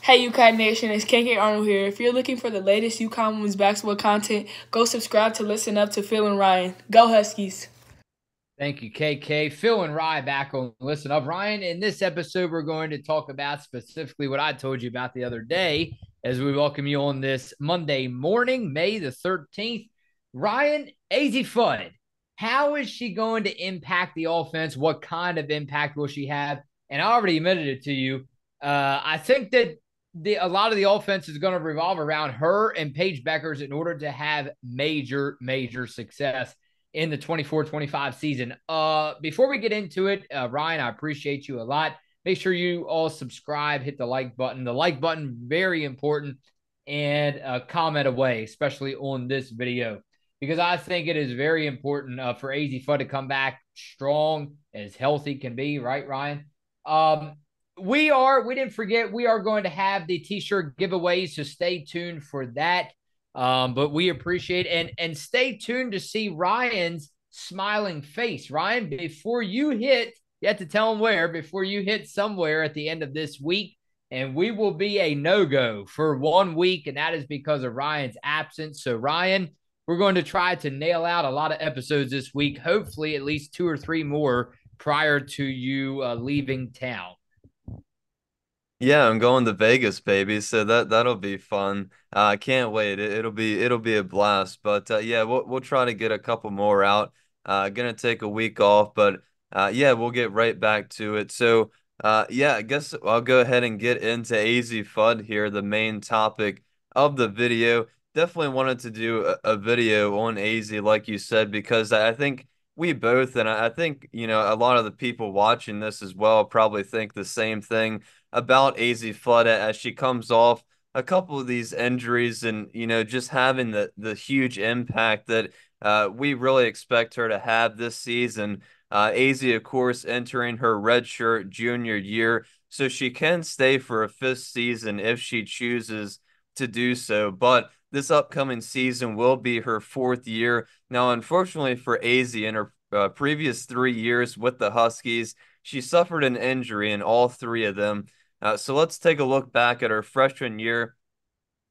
Hey UConn Nation, it's KK Arnold here. If you're looking for the latest UConn women's basketball content, go subscribe to listen up to Phil and Ryan. Go Huskies! Thank you, KK. Phil and Ryan back on Listen Up. Ryan, in this episode, we're going to talk about specifically what I told you about the other day as we welcome you on this Monday morning, May the 13th. Ryan, Azzi Fudd, how is she going to impact the offense? What kind of impact will she have? And I already admitted it to you. I think that a lot of the offense is going to revolve around her and Paige Bueckers in order to have major success in the 24-25 season. Before we get into it, Ryan, I appreciate you a lot. Make sure you all subscribe, hit the like button. The like button, very important, and comment away, especially on this video, because I think it is very important for Azzi Fudd to come back strong, as healthy can be, right, Ryan? We didn't forget, we are going to have the t-shirt giveaways, so stay tuned for that. But we appreciate and stay tuned to see Ryan's smiling face. Ryan, before you have to tell him where, before you hit somewhere at the end of this week, and we will be a no-go for 1 week, and that is because of Ryan's absence. So, Ryan, we're going to try to nail out a lot of episodes this week, hopefully at least 2 or 3 more prior to you leaving town. Yeah, I'm going to Vegas, baby. So that'll be fun. I can't wait. It'll be a blast. But yeah, we'll try to get a couple more out. Gonna take a week off, but yeah, we'll get right back to it. So yeah, I guess I'll go ahead and get into Azzi Fudd here, the main topic of the video. Definitely wanted to do a video on Azzi, like you said, because I think we both, and I think, a lot of the people watching this as well probably think the same thing about Azzi Fudd as she comes off a couple of these injuries and, just having the huge impact that we really expect her to have this season. Azzi, of course, entering her redshirt junior year, so she can stay for a fifth season if she chooses to do so. But this upcoming season will be her fourth year. Now, unfortunately for Azzi, in her previous 3 years with the Huskies, she suffered an injury in all three of them. So let's take a look back at her freshman year,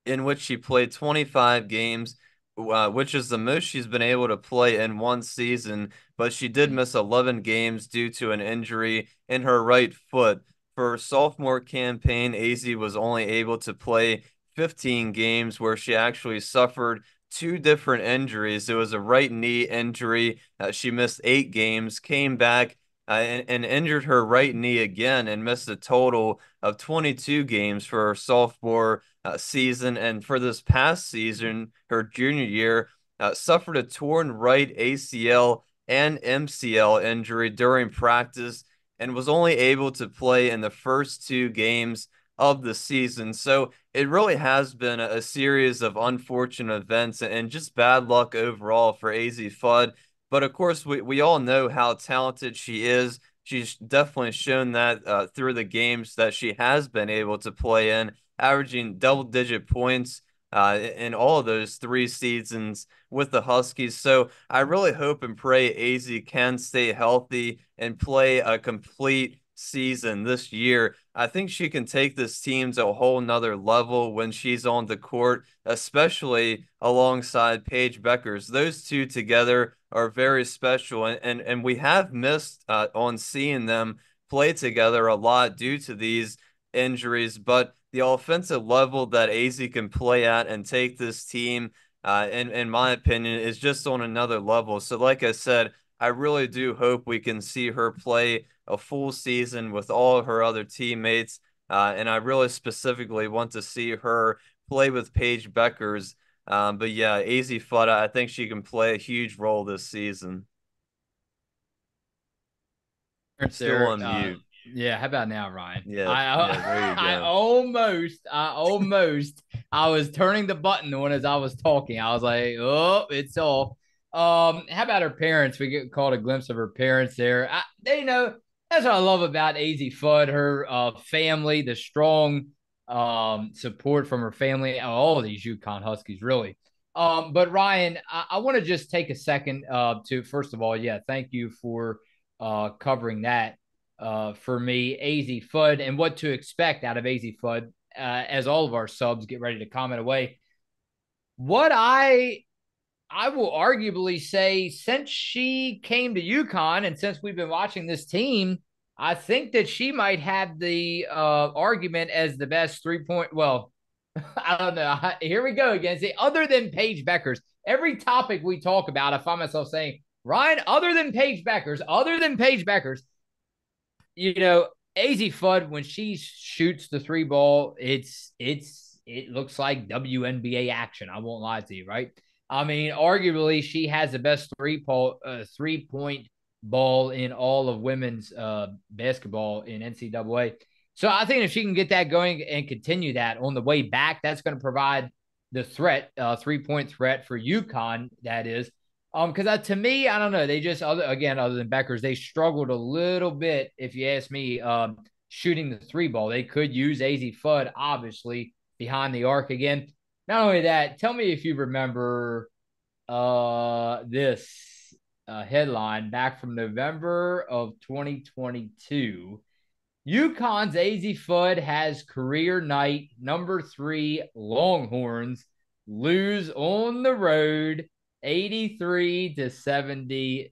in which she played 25 games, which is the most she's been able to play in one season. But she did miss 11 games due to an injury in her right foot. For her sophomore campaign, Azzi was only able to play 15 games, where she actually suffered two different injuries. It was a right knee injury. She missed 8 games, came back and injured her right knee again and missed a total of 22 games for her sophomore season. And for this past season, her junior year, suffered a torn right ACL and MCL injury during practice and was only able to play in the first 2 games of the season. So it really has been a series of unfortunate events and just bad luck overall for Azzi Fudd. But of course, we all know how talented she is. She's definitely shown that through the games that she has been able to play in, averaging double-digit points in all of those 3 seasons with the Huskies. So I really hope and pray Azzi can stay healthy and play a complete season this year. I think she can take this team to a whole nother level when she's on the court, especially alongside Paige Bueckers. Those two together are very special, and we have missed on seeing them play together a lot due to these injuries. But the offensive level that Azzi can play at and take this team, in my opinion, is just on another level. So, like I said, I really do hope we can see her play a full season with all of her other teammates. And I really specifically want to see her play with Paige Bueckers. But yeah, Azzi Fudd, I think she can play a huge role this season. Still There, on mute. yeah. How about now, Ryan? Yeah, I yeah, there you I go. almost, I was turning the button on as I was talking. I was like, oh, it's off. How about her parents? We get caught a glimpse of her parents there. They know that's what I love about Azzi Fudd. Her family, the strong support from her family, all of these UConn Huskies, really. But Ryan, I want to just take a second to first of all, yeah, thank you for covering that for me, Azzi Fudd, and what to expect out of Azzi Fudd as all of our subs get ready to comment away. What I will arguably say, since she came to UConn and since we've been watching this team, I think that she might have the argument as the best 3-point. Well, I don't know. Here we go again. See, other than Paige Beckers, every topic we talk about, I find myself saying, Ryan, other than Paige Beckers, you know, Azzi Fudd, when she shoots the three ball, it looks like WNBA action. I won't lie to you, right? I mean, arguably, she has the best 3-point ball in all of women's basketball in NCAA. So I think if she can get that going and continue that on the way back, that's going to provide the threat, 3-point threat for UConn. That is, because to me, I don't know. They just other than Beckers, they struggled a little bit. If you ask me, shooting the three ball, they could use Azzi Fudd obviously behind the arc again. Not only that, tell me if you remember this headline back from November of 2022. UConn's Azzi Fudd has career night. Number 3 Longhorns lose on the road 83-76.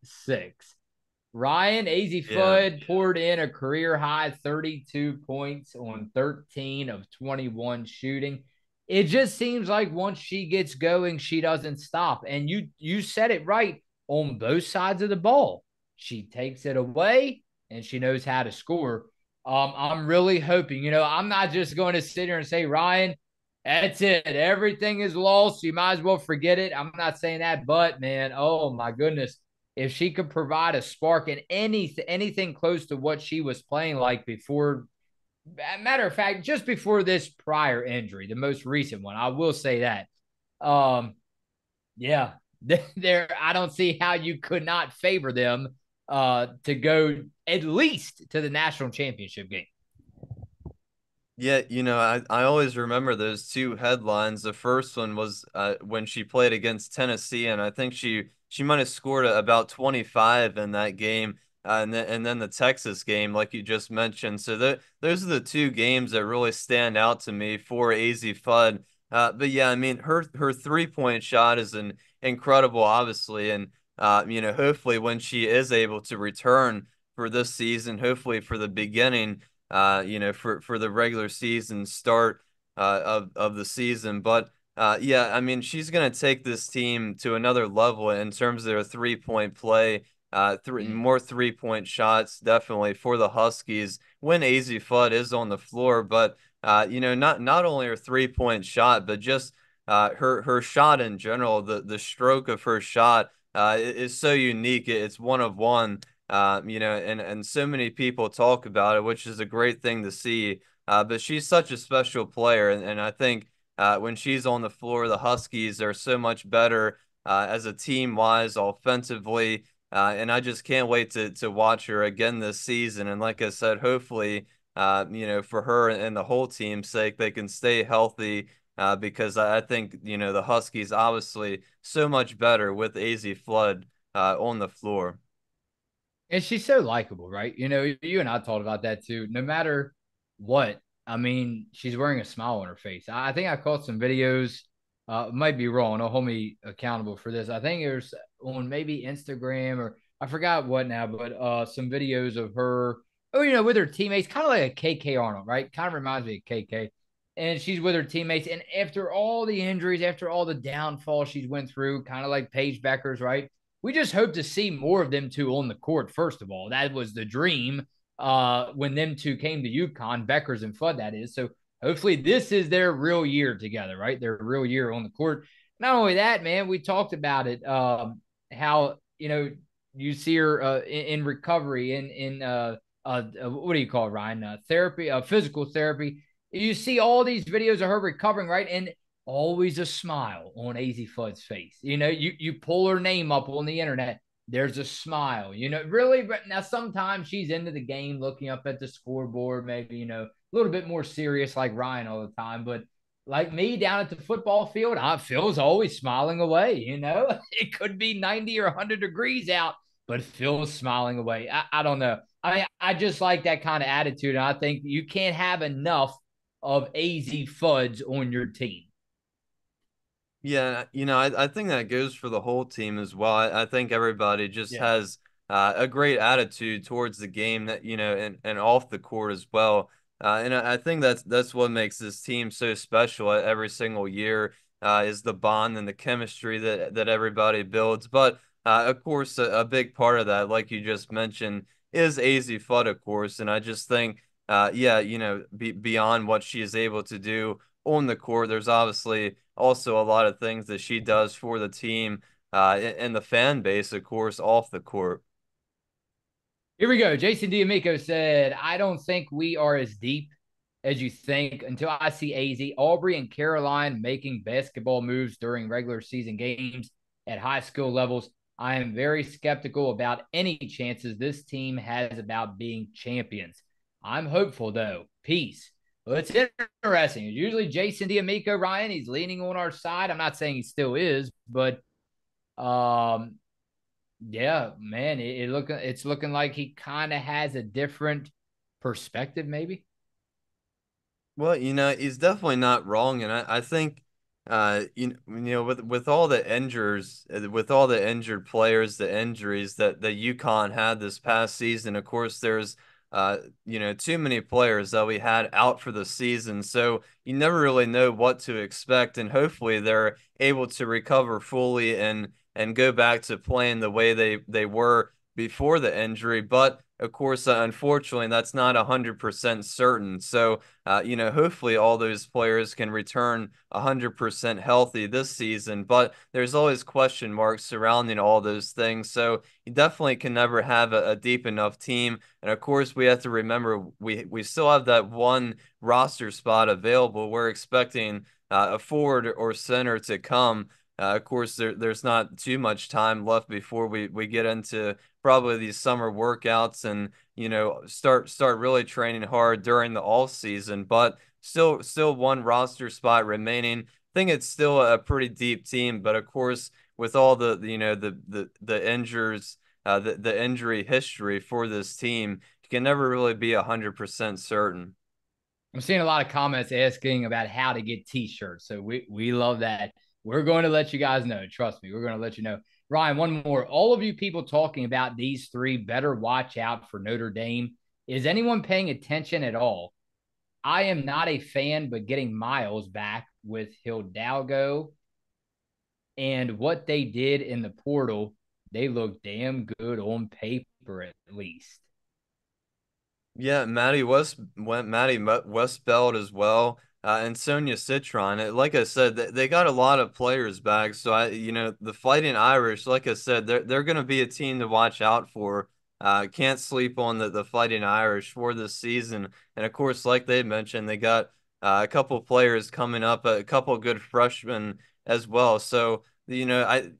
Ryan, Azzi Fudd poured in a career high 32 points on 13 of 21 shooting. It just seems like once she gets going, she doesn't stop. And you said it right on both sides of the ball. She takes it away and she knows how to score. I'm really hoping, I'm not just going to sit here and say, Ryan, that's it. Everything is lost. You might as well forget it. I'm not saying that, but man, oh my goodness. If she could provide a spark in anything close to what she was playing like before, matter of fact, just before this prior injury, the most recent one, I will say that. Yeah, there. I don't see how you could not favor them to go at least to the national championship game. Yeah, I always remember those two headlines. The first one was when she played against Tennessee, and I think she might have scored about 25 in that game, and then the Texas game, like you just mentioned. So those are the two games that really stand out to me for Azzi Fudd. But yeah, I mean her 3-point shot is incredible, obviously, and hopefully when she is able to return for this season, hopefully for the beginning. For the regular season start of the season. But yeah, I mean, she's going to take this team to another level in terms of their 3-point play. More 3-point shots definitely for the Huskies when Azzi Fudd is on the floor. But not only her 3-point shot, but just her shot in general. The stroke of her shot is so unique. It's one of one. And so many people talk about it, which is a great thing to see. But she's such a special player, and I think when she's on the floor, the Huskies are so much better as a team-wise, offensively, and I just can't wait to watch her again this season. And like I said, hopefully, for her and the whole team's sake, they can stay healthy. Because I think the Huskies obviously so much better with Azzi Fudd on the floor. And she's so likable, right? You and I talked about that too. No matter what, I mean, she's wearing a smile on her face. I think I caught some videos. Might be wrong. Don't hold me accountable for this. I think it was on maybe Instagram or I forgot what now, but some videos of her, with her teammates, kind of like a KK Arnold, right? Kind of reminds me of KK. And she's with her teammates. And after all the injuries, after all the downfall she's went through, kind of like Paige Beckers, right? We just hope to see more of them two on the court. First of all, that was the dream when them two came to UConn, Beckers and Fudd, that is. So hopefully this is their real year together, right? Their real year on the court. Not only that, man, we talked about it, how, you see her in recovery, in what do you call it, Ryan? Therapy, physical therapy. You see all these videos of her recovering, right? And always a smile on Azzi Fudd's face. You pull her name up on the internet, there's a smile. Really. But now sometimes she's into the game, looking up at the scoreboard, maybe a little bit more serious, like Ryan all the time. But like me down at the football field, Phil's always smiling away. It could be 90 or 100 degrees out, but Phil's smiling away. I don't know. I just like that kind of attitude, and I think you can't have enough of Azzi Fudds on your team? Yeah, I think that goes for the whole team as well. I think everybody just Yeah. has a great attitude towards the game that, and off the court as well. And I think that's what makes this team so special every single year, is the bond and the chemistry that everybody builds. But of course, a big part of that, like you just mentioned, is Azzi Fudd, of course. And I just think, yeah, beyond what she is able to do on the court, there's obviously also a lot of things that she does for the team, and the fan base, of course, off the court. Here we go. Jason D'Amico said, I don't think we are as deep as you think until I see AZ, Aubrey, and Caroline making basketball moves during regular season games at high school levels. I am very skeptical about any chances this team has about being champions. I'm hopeful, though. Peace. Well, it's interesting. Usually Jason D'Amico, Ryan, he's leaning on our side. I'm not saying he still is, but yeah, man, it's looking like he kind of has a different perspective, maybe. Well, he's definitely not wrong, and I think, with all the with all the injured players, the injuries that UConn had this past season, of course, there's too many players that we had out for the season, so you never really know what to expect, and hopefully they're able to recover fully and go back to playing the way they were before the injury, but. Of course, unfortunately, that's not 100% certain. So, hopefully all those players can return 100% healthy this season, but there's always question marks surrounding all those things. So you definitely can never have a deep enough team. And of course, we have to remember we still have that one roster spot available. We're expecting a forward or center to come. Of course, there's not too much time left before we get into probably these summer workouts and start really training hard during the off season, but still one roster spot remaining. I think it's still a pretty deep team, but of course with all the injures, the injury history for this team, you can never really be 100% certain. I'm seeing a lot of comments asking about how to get t-shirts. So we love that. We're going to let you guys know. Trust me, we're going to let you know. Ryan, one more. All of you people talking about these three better watch out for Notre Dame. Is anyone paying attention at all? I am not a fan, but getting Miles back with Hidalgo and what they did in the portal, they look damn good on paper at least. Yeah, Maddie Westbeld as well, and Sonia Citron. Like I said, they got a lot of players back. So the Fighting Irish, like I said, they're going to be a team to watch out for. Can't sleep on the Fighting Irish for this season. And of course, like they mentioned, they got a couple players coming up, a couple good freshmen as well. So I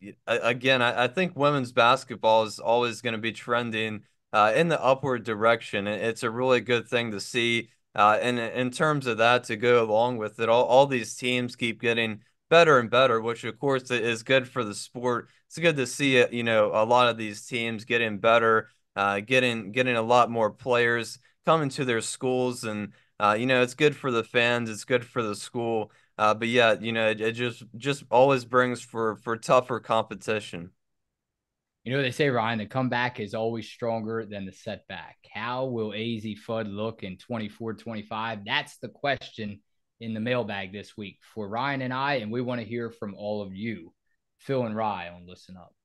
think women's basketball is always going to be trending in the upward direction. It's a really good thing to see. And in terms of that, to go along with it, all these teams keep getting better and better, which of course is good for the sport. It's good to see it, a lot of these teams getting better, getting a lot more players coming to their schools, and it's good for the fans, it's good for the school. But yeah, it just always brings for tougher competition. You know, they say, Ryan, the comeback is always stronger than the setback. How will Azzi Fudd look in 24-25? That's the question in the mailbag this week for Ryan and I, and we want to hear from all of you. Phil and Rye on Listen Up.